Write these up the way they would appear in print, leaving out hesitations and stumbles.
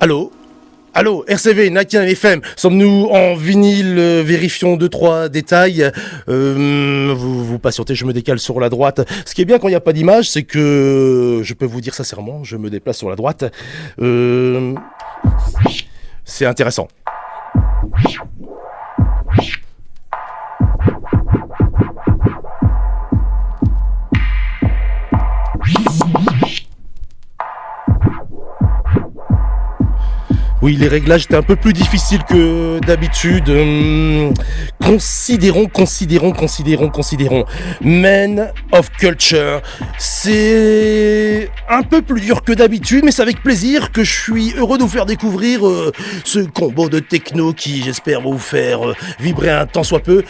Allô? Allô, RCV, 99 FM, sommes-nous en vinyle, vérifions 2-3 détails, vous patientez, je me décale sur la droite. Ce qui est bien quand il n'y a pas d'image, c'est que, je peux vous dire sincèrement, je me déplace sur la droite, c'est intéressant. Oui, les réglages étaient un peu plus difficiles que d'habitude. Considérons. Man of Culture. C'est un peu plus dur que d'habitude, mais c'est avec plaisir que je suis heureux de vous faire découvrir ce combo de techno qui, j'espère, va vous faire vibrer un tant soit peu.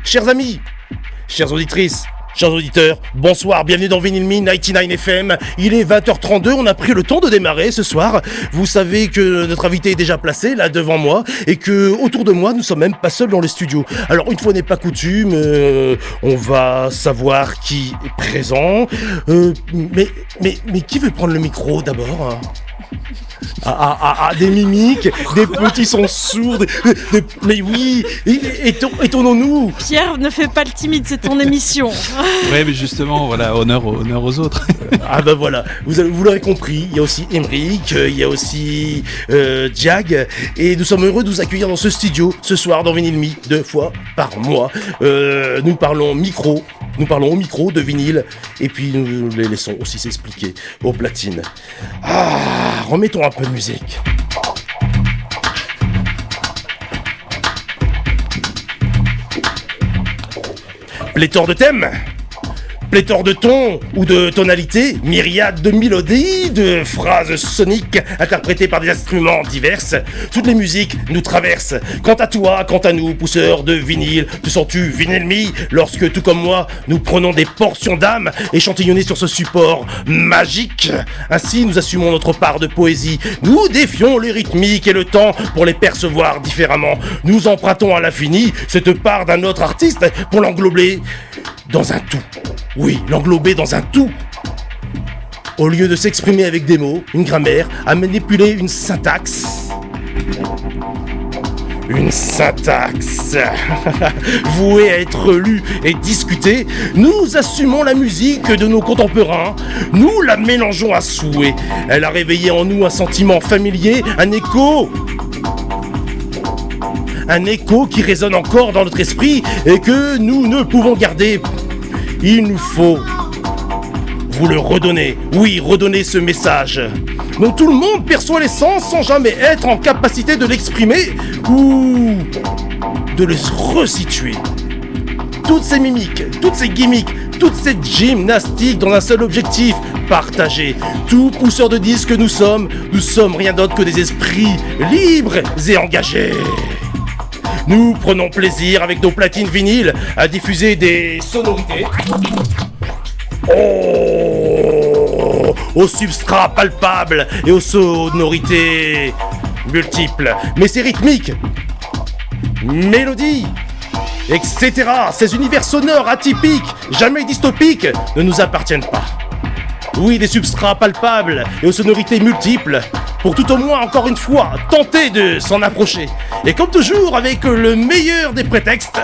Chers amis, chères auditrices, chers auditeurs, bonsoir, bienvenue dans Vinyl Me 99 FM. Il est 20h32, on a pris le temps de démarrer ce soir. Vous savez que notre invité est déjà placé là devant moi et que autour de moi, nous sommes même pas seuls dans le studio. Alors une fois n'est pas coutume, on va savoir qui est présent. Mais qui veut prendre le micro d'abord ? Des mimiques, des petits sons sourds, mais oui, étonnons-nous. Pierre, ne fais pas le timide, c'est ton émission. Ouais, mais justement, voilà, honneur aux autres. Ah ben voilà, vous l'aurez compris, il y a aussi Emeric, il y a aussi Jag, et nous sommes heureux de vous accueillir dans ce studio ce soir dans Vinyl Me, 2 fois par mois. Nous parlons au micro de vinyle, et puis nous les laissons aussi s'expliquer aux platines. Remettons un peu de musique. Pléthore de thèmes, pléthore de tons ou de tonalités, myriades de mélodies, de phrases soniques interprétées par des instruments divers. Toutes les musiques nous traversent. Quant à toi, quant à nous, pousseurs de vinyle, te sens-tu Vinyl Me lorsque, tout comme moi, nous prenons des portions d'âme échantillonnées sur ce support magique? Ainsi, nous assumons notre part de poésie. Nous défions les rythmiques et le temps pour les percevoir différemment. Nous empruntons à l'infini cette part d'un autre artiste pour l'englober dans un tout. Oui, l'englober dans un tout. Au lieu de s'exprimer avec des mots, une grammaire, à manipuler une syntaxe. Une syntaxe vouée à être lue et discutée, nous assumons la musique de nos contemporains, nous la mélangeons à souhait. Elle a réveillé en nous un sentiment familier, un écho qui résonne encore dans notre esprit et que nous ne pouvons garder. Il nous faut vous le redonner, oui, redonner ce message dont tout le monde perçoit l'essence sans jamais être en capacité de l'exprimer ou de le resituer. Toutes ces mimiques, toutes ces gimmicks, toute cette gymnastique dans un seul objectif, partager. Tout pousseur de disques que nous sommes rien d'autre que des esprits libres et engagés. Nous prenons plaisir avec nos platines vinyles à diffuser des sonorités aux substrats palpables et aux sonorités multiples. Mais ces rythmiques, mélodies, etc., ces univers sonores atypiques, jamais dystopiques, ne nous appartiennent pas. Oui, des substrats palpables et aux sonorités multiples, pour tout au moins, encore une fois, tenter de s'en approcher. Et comme toujours, avec le meilleur des prétextes,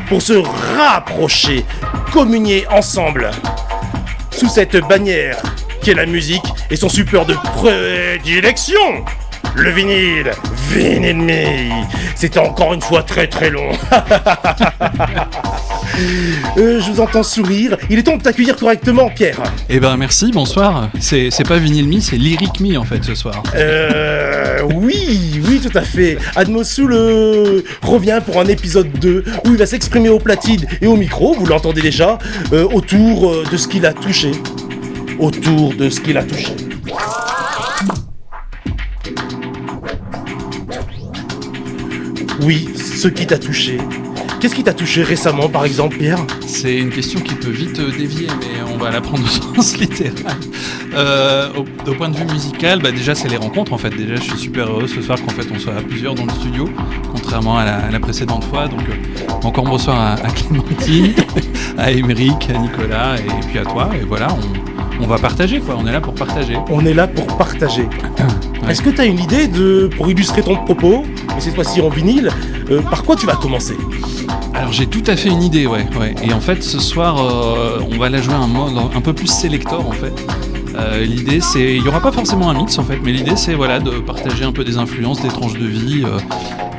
pour se rapprocher, communier ensemble, sous cette bannière qu'est la musique et son support de prédilection, le vinyle, Vinyl Me. C'était encore une fois très très long. Je vous entends sourire. Il est temps de t'accueillir correctement, Pierre. Eh ben merci, bonsoir. C'est pas Vinyl Me, c'est Lyric Me en fait ce soir. Oui, tout à fait. Admosoul revient pour un épisode 2 où il va s'exprimer aux platines et au micro, vous l'entendez déjà, autour de ce qu'il a touché. Oui, ce qui t'a touché. Qu'est-ce qui t'a touché récemment, par exemple, Pierre ? C'est une question qui peut vite dévier, mais on va la prendre au sens littéral. Au point de vue musical, déjà c'est les rencontres en fait. Déjà je suis super heureux ce soir qu'en fait on soit à plusieurs dans le studio, contrairement à la précédente fois. Donc encore bonsoir à Clémentine, à Emeric, à Nicolas et puis à toi. Et voilà, on va partager quoi, on est là pour partager. Ouais. Est-ce que tu as une idée pour illustrer ton propos, et cette fois-ci en vinyle, par quoi tu vas commencer ? Alors j'ai tout à fait une idée, ouais. Et en fait ce soir on va la jouer un mode un peu plus selector en fait. L'idée c'est, il n'y aura pas forcément un mix en fait, mais l'idée c'est voilà, de partager un peu des influences, des tranches de vie,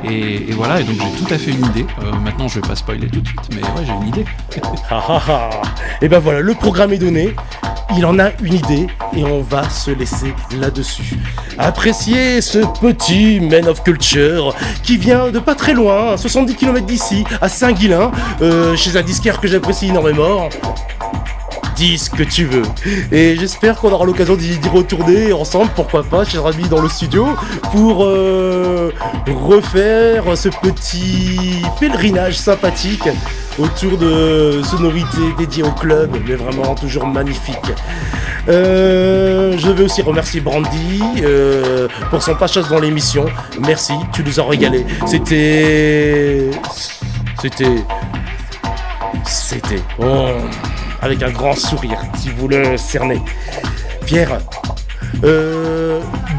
et voilà, et donc j'ai tout à fait une idée. Maintenant je vais pas spoiler tout de suite, mais ouais, j'ai une idée. Et ben voilà, le programme est donné, il en a une idée, et on va se laisser là-dessus. Appréciez ce petit man of culture qui vient de pas très loin, 70 km d'ici, à Saint-Guilain, chez un disquaire que j'apprécie énormément. Dis ce que tu veux. Et j'espère qu'on aura l'occasion d'y retourner ensemble, pourquoi pas, chers amis dans le studio, pour refaire ce petit pèlerinage sympathique autour de sonorités dédiées au club, mais vraiment toujours magnifique. Je vais aussi remercier Brandy pour son passage dans l'émission. Merci, tu nous as régalé. C'était... avec un grand sourire, si vous le cernez. Pierre,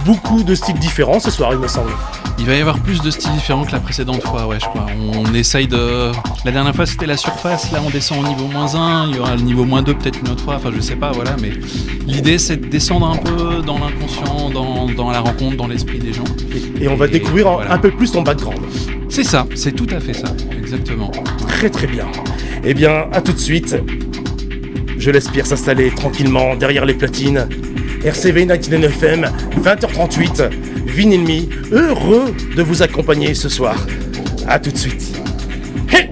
beaucoup de styles différents ce soir, il me semble. Il va y avoir plus de styles différents que la précédente fois, ouais, je crois. On essaye de... La dernière fois, c'était la surface. Là, on descend au niveau -1. Il y aura le niveau -2 peut-être une autre fois. Enfin, je sais pas, voilà. Mais l'idée, c'est de descendre un peu dans l'inconscient, dans la rencontre, dans l'esprit des gens. Et on va découvrir voilà. un peu plus ton background. C'est ça, c'est tout à fait ça. Exactement. Très très bien. Eh bien, à tout de suite. Je laisse Pierre s'installer tranquillement derrière les platines. RCV 99 FM, 20h38, Vinyl Me, heureux de vous accompagner ce soir. À tout de suite. Hey!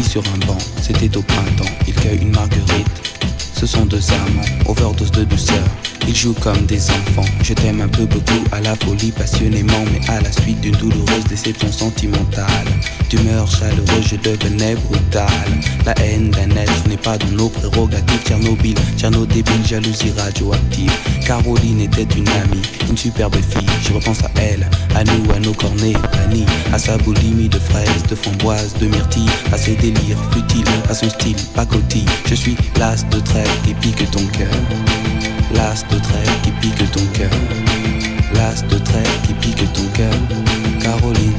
sur un banc, c'était au printemps, il cueille une marguerite. Ce sont deux amants, overdose de douceur. Ils jouent comme des enfants. Je t'aime un peu beaucoup, à la folie passionnément, mais à la suite d'une douloureuse déception sentimentale. D'humeur chaleureuse, je devenais brutal. La haine d'un être n'est pas dans nos prérogatives. Tchernobyl, Tcherno débile, jalousie radioactive. Caroline était une amie, une superbe fille. Je repense à elle, À nous, à nos cornets, vanille, à sa boulimie de fraises, de framboises, de myrtilles, à ses délires futiles, à son style pacotille. Je suis l'as de trêve qui pique ton cœur. L'as de trêve qui pique ton cœur. L'as de trêve qui pique ton cœur. Caroline.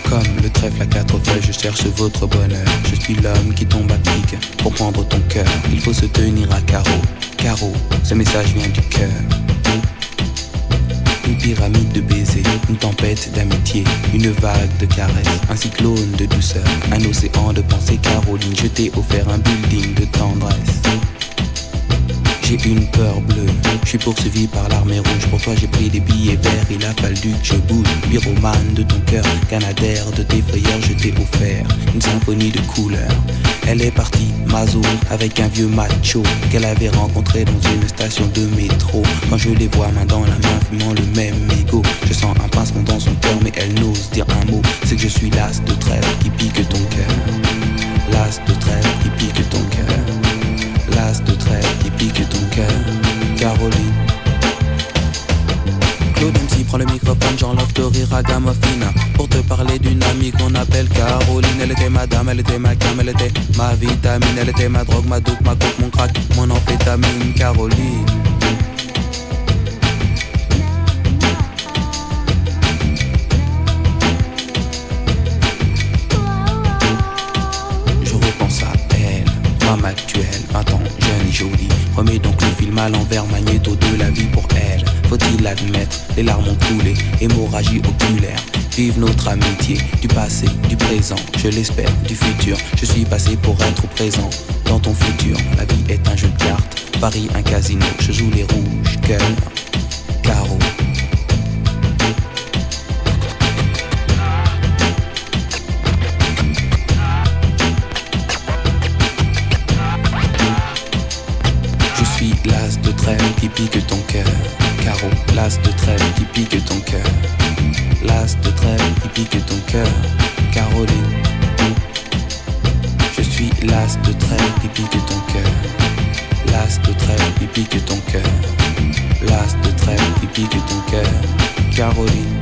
Comme le trèfle à quatre feuilles, je cherche votre bonheur. Je suis l'homme qui tombe à pic pour prendre ton cœur. Il faut se tenir à carreau. Carreau, ce message vient du cœur. Une pyramide de baisers, une tempête d'amitié, une vague de caresses, un cyclone de douceur, un océan de pensée. Caroline, je t'ai offert un building de tendresse. J'ai une peur bleue, je suis poursuivi par l'armée rouge. Pour toi j'ai pris des billets verts, il a fallu que je bouge. Pyromane de ton cœur, canadaire de tes frayeurs. Je t'ai offert une symphonie de couleurs. Elle est partie, Mazo, avec un vieux macho qu'elle avait rencontré dans une station de métro. Quand je les vois main dans la main, fumant le même mégot, je sens un pincement dans son cœur, mais elle n'ose dire un mot. C'est que je suis l'as de trêve qui pique ton cœur. L'as de trêve qui pique ton cœur. L'as de trêve qui pique ton cœur. Caroline. Claude MC prend le microphone, j'enlève de rire à Gamophina pour te parler d'une amie qu'on appelle Caroline. Elle était ma dame, elle était ma cam, elle était ma vitamine. Elle était ma drogue, ma dope, ma coke, mon crack, mon amphétamine. Caroline. Je repense à elle, femme actuelle, 20 ans, jeune et jolie. Remets donc le film à l'envers, magnéto de la vie pour elle. Faut-il l'admettre, les larmes ont coulé, hémorragie oculaire. Vive notre amitié, du passé, du présent, je l'espère, du futur. Je suis passé pour être présent dans ton futur. La vie est un jeu de cartes, Paris un casino. Je joue les rouges, cœur, carreau. Je suis l'as de trêve qui pique ton cœur. Carreau, l'as de trêve qui pique ton cœur. L'as de trêve qui pique ton cœur. Caroline. Je suis l'as de trêve qui pique ton cœur. L'as de trêve qui pique ton cœur. L'as de trêve qui pique ton cœur. Caroline.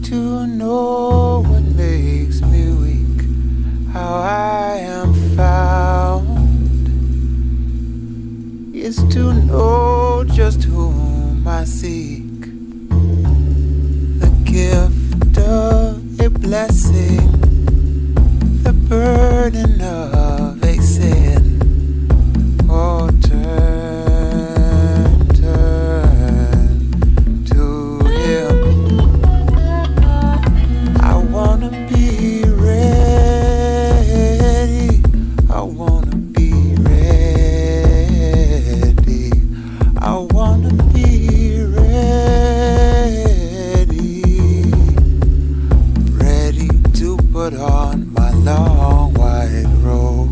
to know what makes me weak, how I am found, is to know just whom I seek, the gift of a blessing, the burden of a sin. Oh, turn to Him. I wanna be ready. I wanna be ready. I wanna be ready. Ready to put on my long white robe.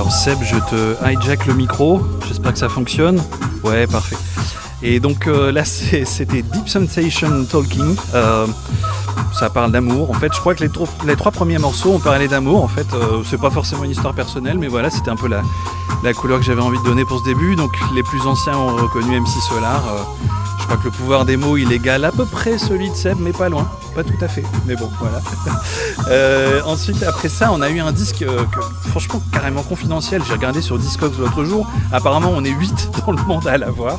Alors Seb, je te hijack le micro, j'espère que ça fonctionne. Ouais, parfait. Et donc là c'était Deep Sensation Talking. Ça parle d'amour. En fait, je crois que les trois premiers morceaux ont parlé d'amour. En fait, c'est pas forcément une histoire personnelle, mais voilà, c'était un peu la couleur que j'avais envie de donner pour ce début. Donc les plus anciens ont reconnu MC Solar. Je crois que le pouvoir des mots, il égale à peu près celui de Seb, mais pas loin. Pas tout à fait, mais bon, voilà. Ensuite, après ça, on a eu un disque franchement carrément confidentiel. J'ai regardé sur Discogs l'autre jour. Apparemment, on est 8 dans le monde à l'avoir.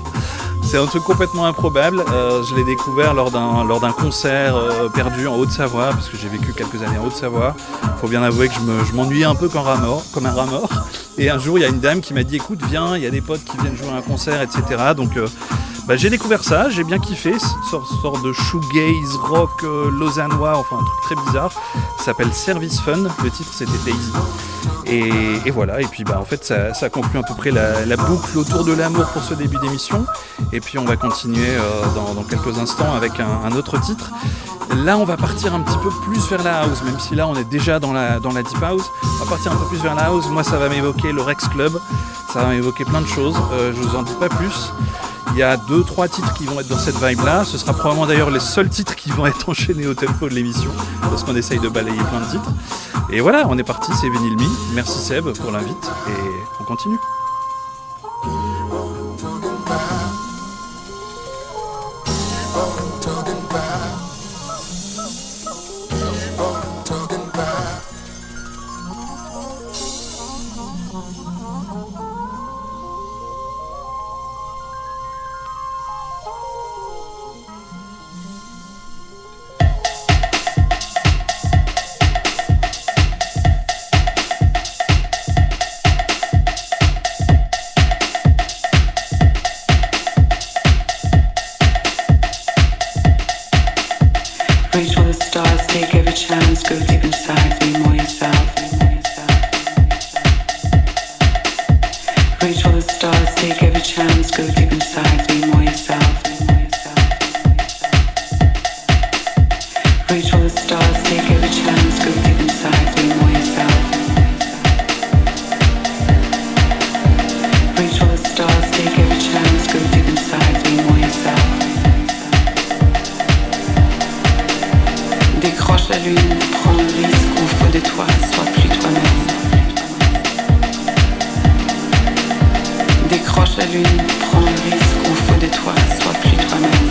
C'est un truc complètement improbable. Je l'ai découvert lors d'un concert perdu en Haute-Savoie, parce que j'ai vécu quelques années en Haute-Savoie. Faut bien avouer que je m'ennuyais un peu comme un rat mort. Et un jour, il y a une dame qui m'a dit « Écoute, viens, il y a des potes qui viennent jouer à un concert, etc. » Donc, j'ai découvert ça, j'ai bien kiffé. C'est une sorte de shoegaze rock lausannois, enfin un truc très bizarre. Ça s'appelle Service Fun. Le titre, c'était Daisy. Et voilà, et puis en fait ça conclut à peu près la boucle autour de l'amour pour ce début d'émission. Et puis on va continuer dans quelques instants avec un autre titre. Là on va partir un petit peu plus vers la house, même si là on est déjà dans la deep house. On va partir un peu plus vers la house. Moi ça va m'évoquer le Rex Club, ça va m'évoquer plein de choses, je vous en dis pas plus. Il y a 2-3 titres qui vont être dans cette vibe-là. Ce sera probablement d'ailleurs les seuls titres qui vont être enchaînés au tempo de l'émission, parce qu'on essaye de balayer plein de titres. Et voilà, on est parti, c'est Vinyl Me. Merci Seb pour l'invite, et on continue. Reach for the stars, take every chance, go deep inside, be more yourself. Reach for the stars, take every chance, go deep inside, be more yourself. Reach for the stars, take every chance, go deep inside, be more yourself. Reach for the stars, take every chance, go deep inside, be more yourself. Décroche la lune, prends le risque, au feu de toi, sois plus toi-même. Décroche la lune, prends le risque, au feu de toi, sois plus toi-même.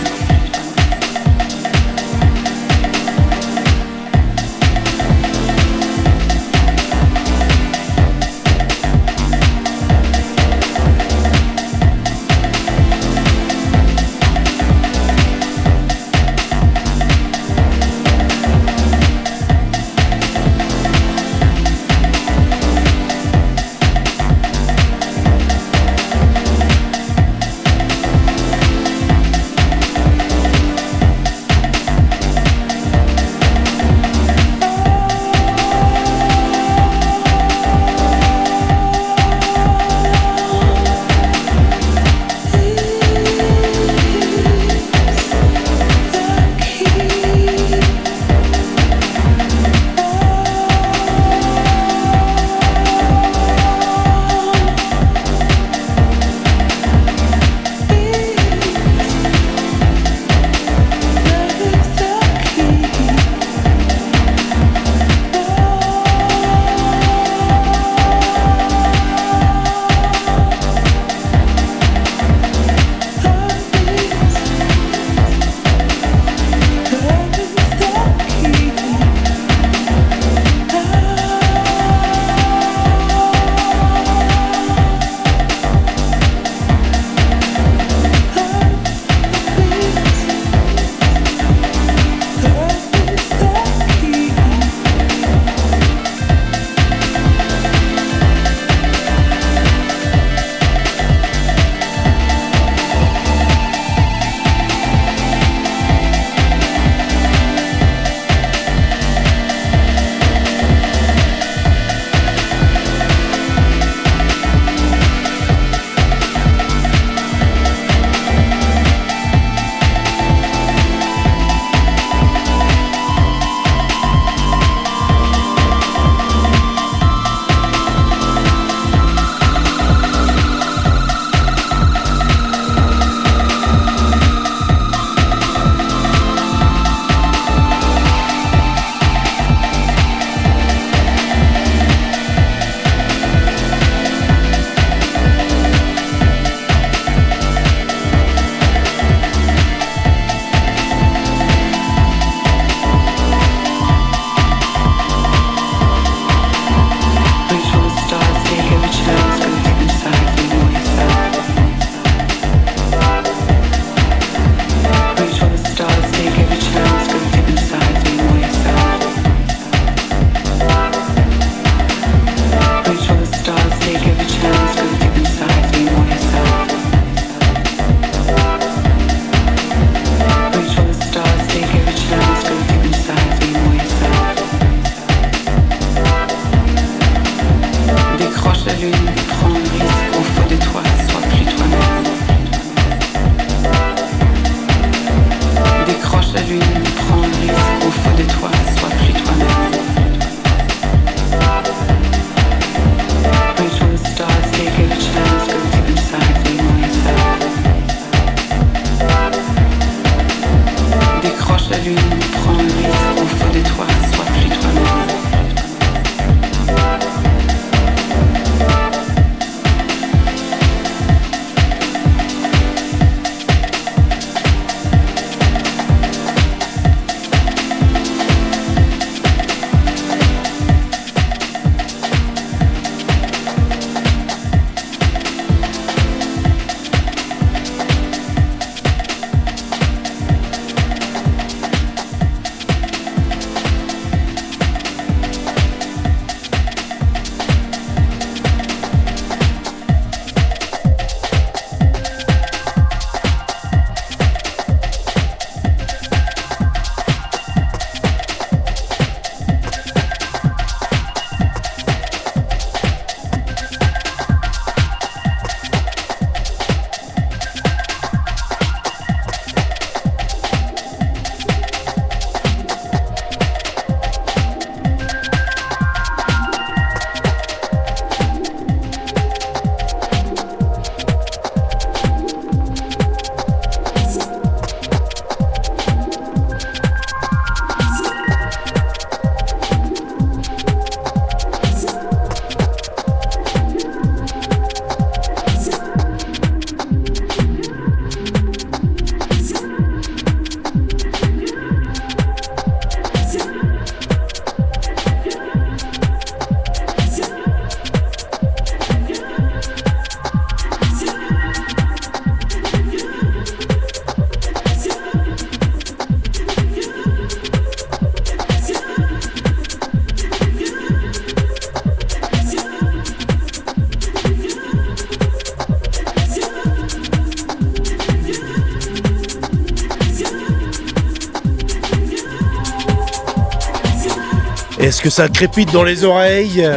Est-ce que ça crépite dans les oreilles?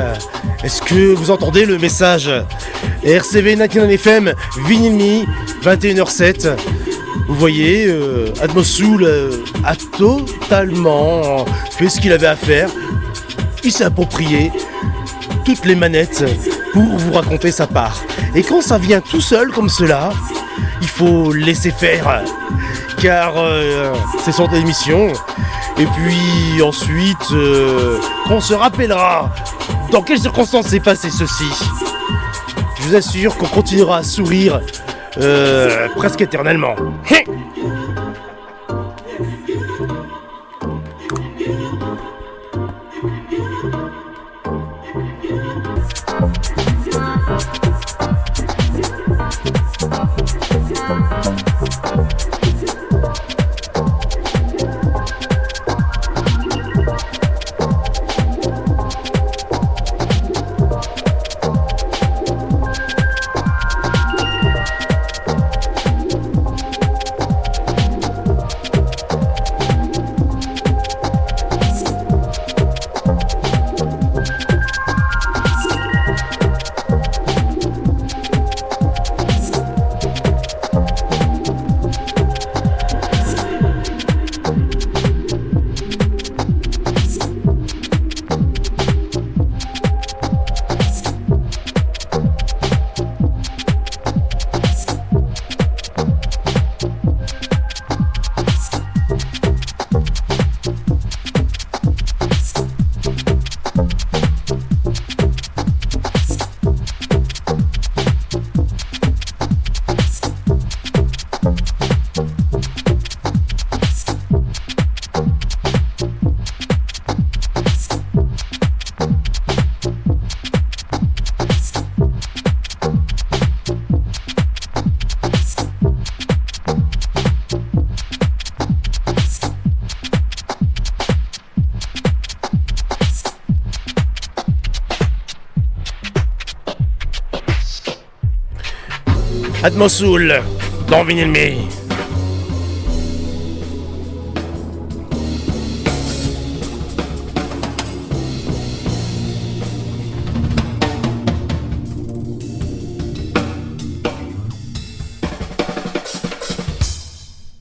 Est-ce que vous entendez le message? RCV 99 FM, Vinyl Me, 21h07. Vous voyez, Atmosoul a totalement fait ce qu'il avait à faire. Il s'est approprié toutes les manettes pour vous raconter sa part. Et quand ça vient tout seul comme cela, il faut laisser faire, car c'est son émission. Et puis ensuite, quand on se rappellera dans quelles circonstances s'est passé ceci, je vous assure qu'on continuera à sourire presque éternellement. Atmosoul dans Vinyl Me.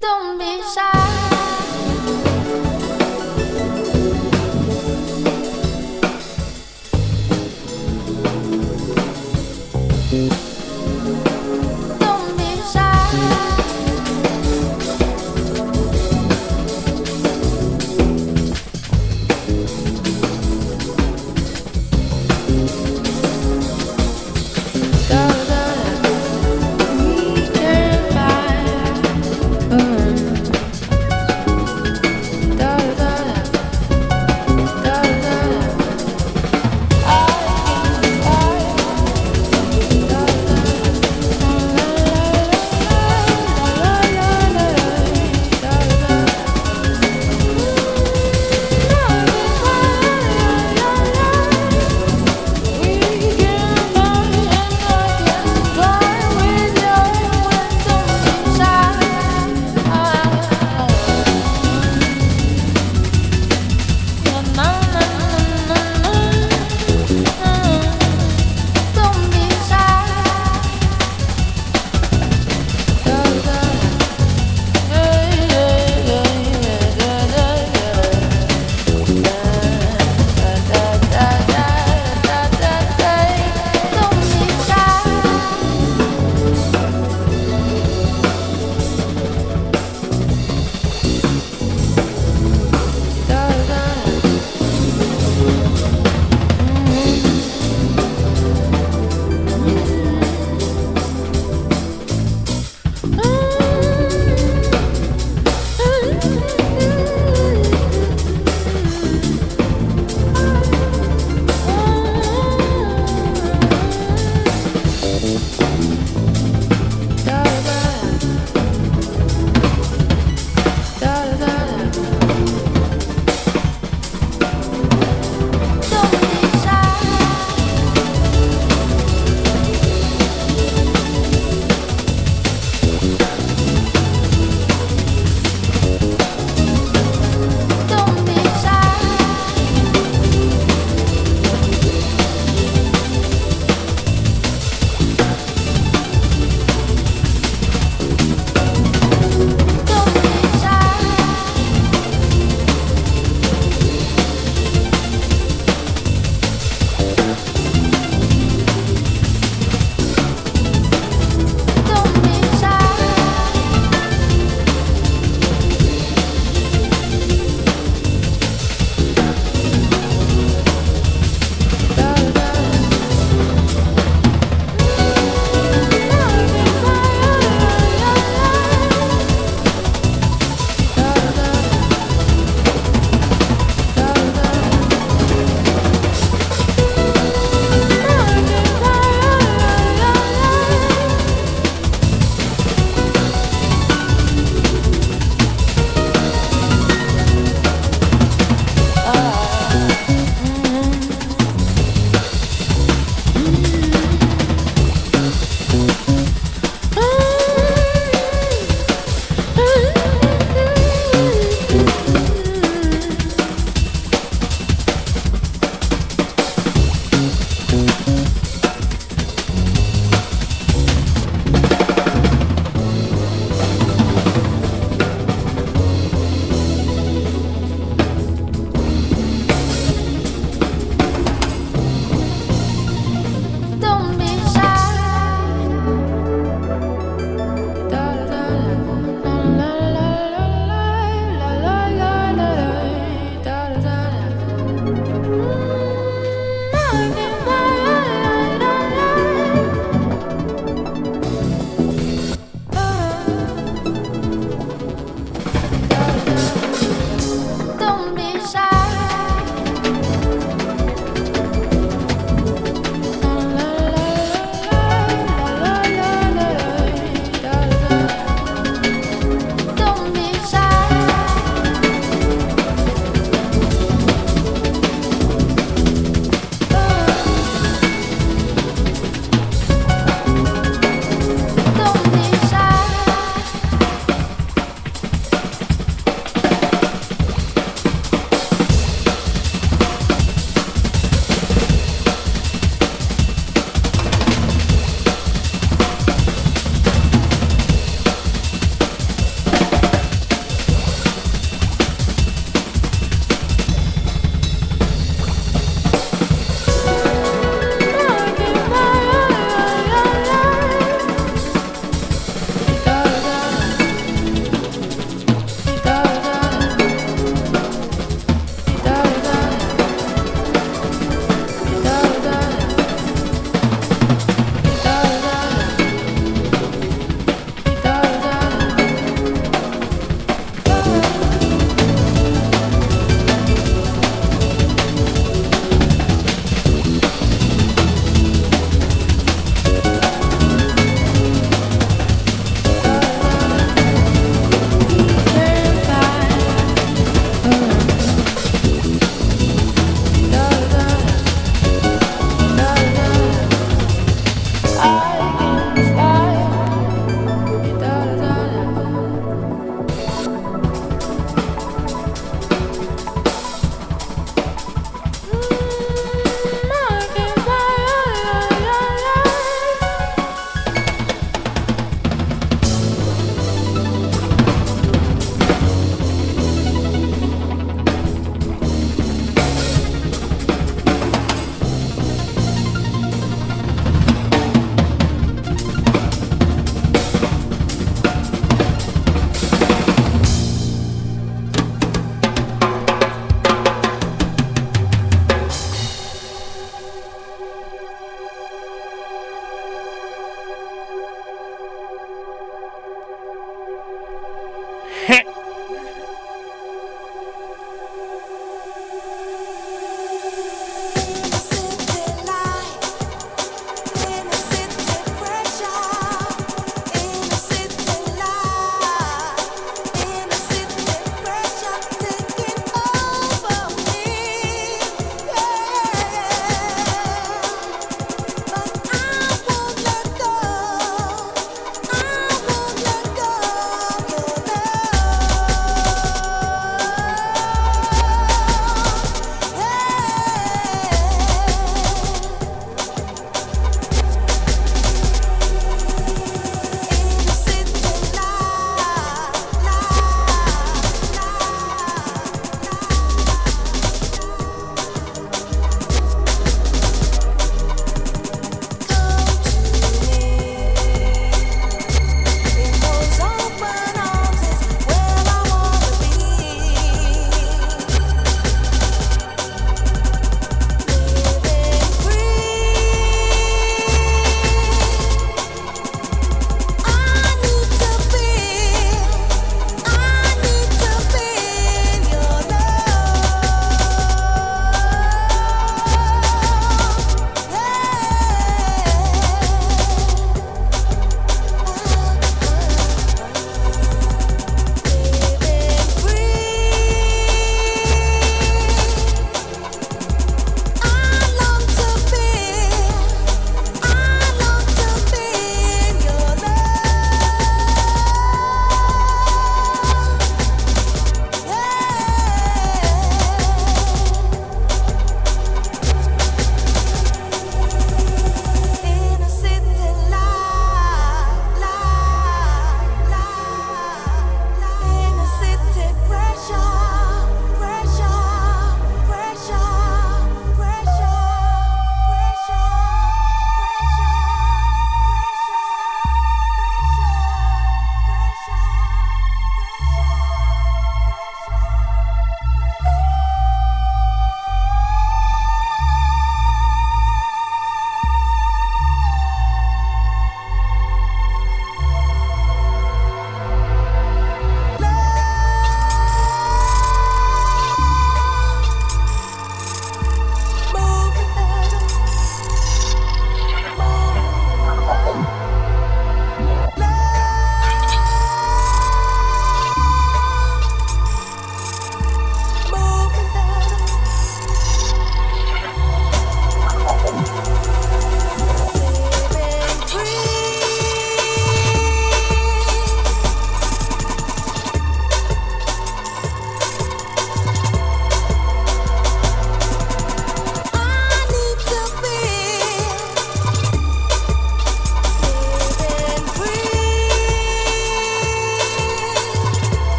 Don't be shy. Don't be shy. We can find.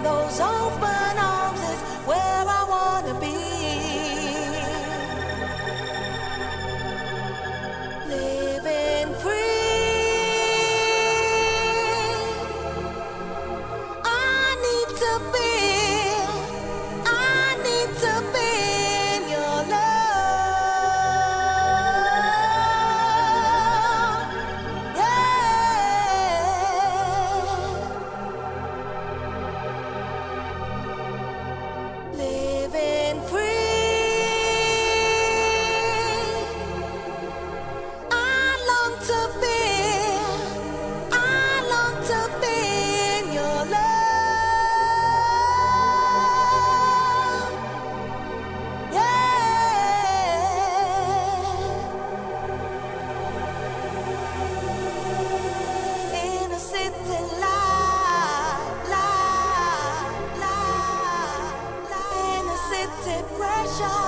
those open arms is where I wanna be. Living free. I need to be in your love. Yeah. Living free. I long to be in your love. Yeah. In a city life. In a city pressure.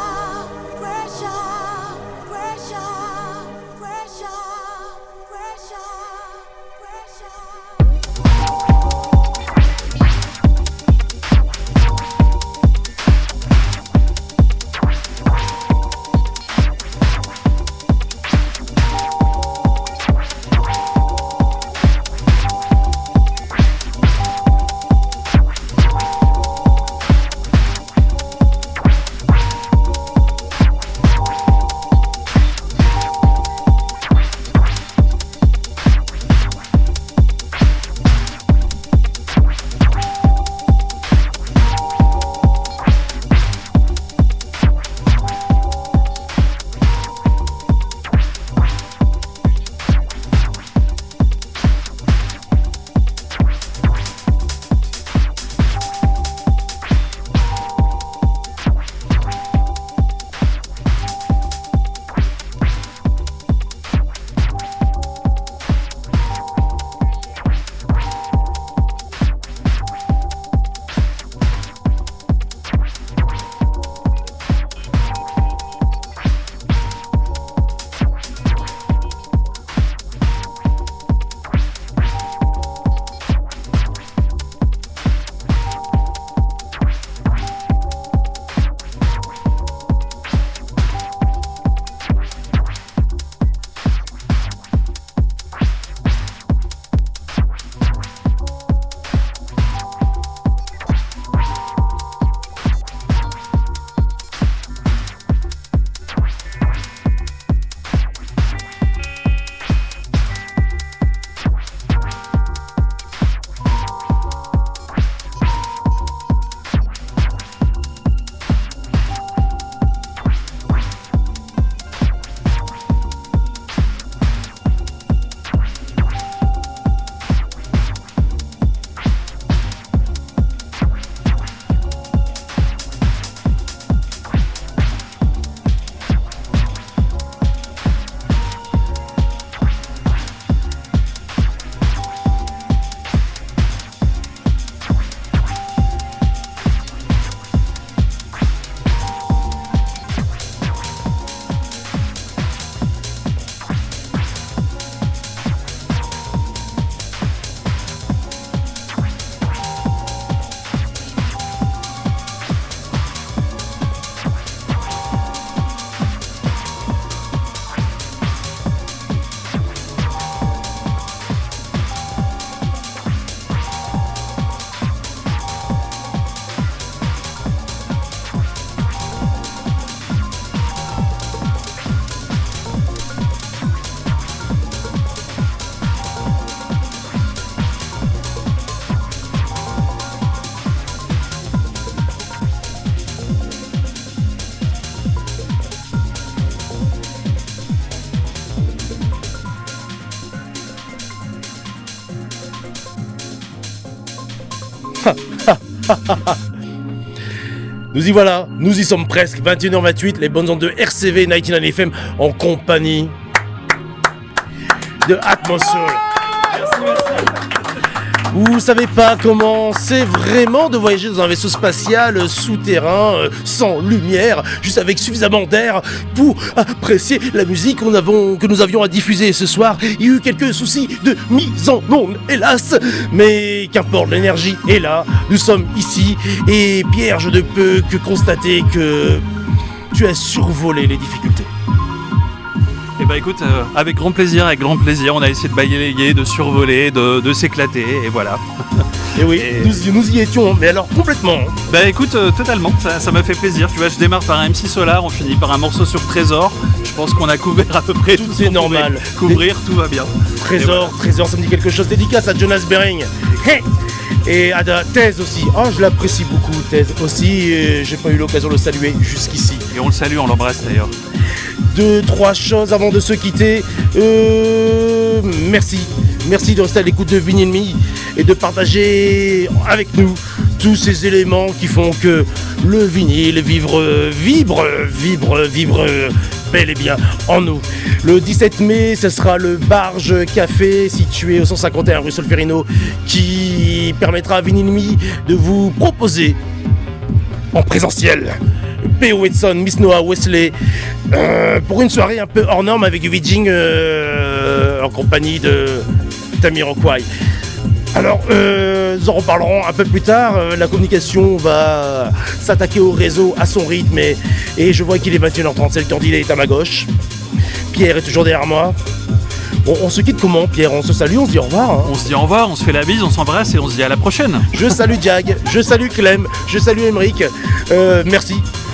Nous y voilà, nous y sommes presque, 21h28, les bonnes ondes de RCV 99 FM en compagnie de Atmosphere. Vous savez pas comment c'est vraiment de voyager dans un vaisseau spatial souterrain, sans lumière, juste avec suffisamment d'air pour apprécier la musique que nous avions à diffuser ce soir. Il y a eu quelques soucis de mise en onde, hélas, mais qu'importe, l'énergie est là, nous sommes ici, et Pierre, je ne peux que constater que tu as survolé les difficultés. Eh ben écoute, avec grand plaisir, on a essayé de balayer, de survoler, de s'éclater, et voilà. Et oui, nous y étions, mais alors complètement. Bah écoute, totalement, ça m'a fait plaisir. Tu vois, je démarre par un MC Solar, on finit par un morceau sur Trésor. Je pense qu'on a couvert à peu près tout ce est qu'on normal. pouvait couvrir, tout va bien. Trésor, ça me dit quelque chose. Dédicace à Jonas Bering. Et à Thèse aussi. Oh, je l'apprécie beaucoup, Thèse aussi. J'ai pas eu l'occasion de le saluer jusqu'ici. Et on le salue, on l'embrasse d'ailleurs. 2-3 choses avant de se quitter. Merci de rester à l'écoute de Vinyl Me et de partager avec nous tous ces éléments qui font que le vinyle vibre bel et bien en nous. Le 17 mai, ce sera le Barge Café situé au 151 rue Solferino qui permettra à Vinyl Me de vous proposer en présentiel P.O. Edson, Miss Noah, Wesley pour une soirée un peu hors norme avec Vijing en compagnie de Tamiroquai. Alors, nous en reparlerons un peu plus tard. La communication va s'attaquer au réseau à son rythme et je vois qu'il est 21h30, c'est le candidat est à ma gauche. Pierre est toujours derrière moi. On se quitte comment, Pierre? On se salue, on se dit au revoir, hein. On se dit au revoir, on se fait la bise, on s'embrasse et on se dit à la prochaine. Je salue Diag, je salue Clem, je salue Emeric.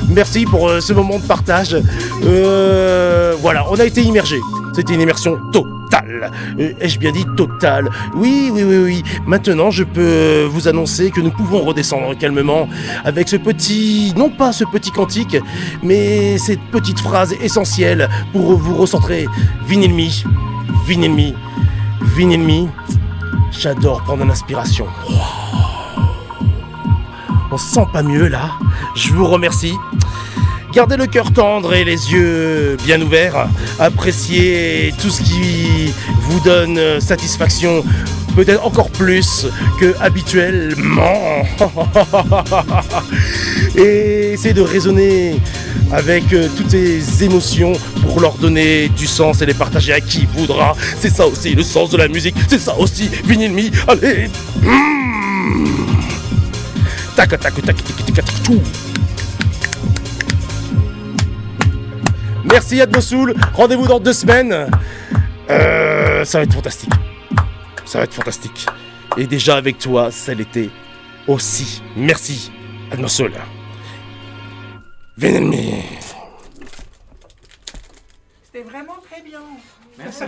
Merci pour ce moment de partage. Voilà, on a été immergés. C'était une immersion totale. Ai-je bien dit totale? Oui. Maintenant, je peux vous annoncer que nous pouvons redescendre calmement avec ce petit, non pas ce petit cantique, mais cette petite phrase essentielle pour vous recentrer. Vinyl Me. J'adore prendre une inspiration. On se sent pas mieux là. Je vous remercie. Gardez le cœur tendre et les yeux bien ouverts. Appréciez tout ce qui vous donne satisfaction, peut-être encore plus que habituellement. Et essayez de raisonner avec toutes ces émotions pour leur donner du sens et les partager à qui voudra. C'est ça aussi le sens de la musique. C'est ça aussi Vinyl Me. Allez. Tac tac tac tac tac tout. Merci Ad Mossoul, rendez-vous dans 2 semaines. Ça va être fantastique. Et déjà avec toi, ça l'était aussi. Merci Ad Mossoul. Vinyl Me. C'était vraiment très bien. Merci.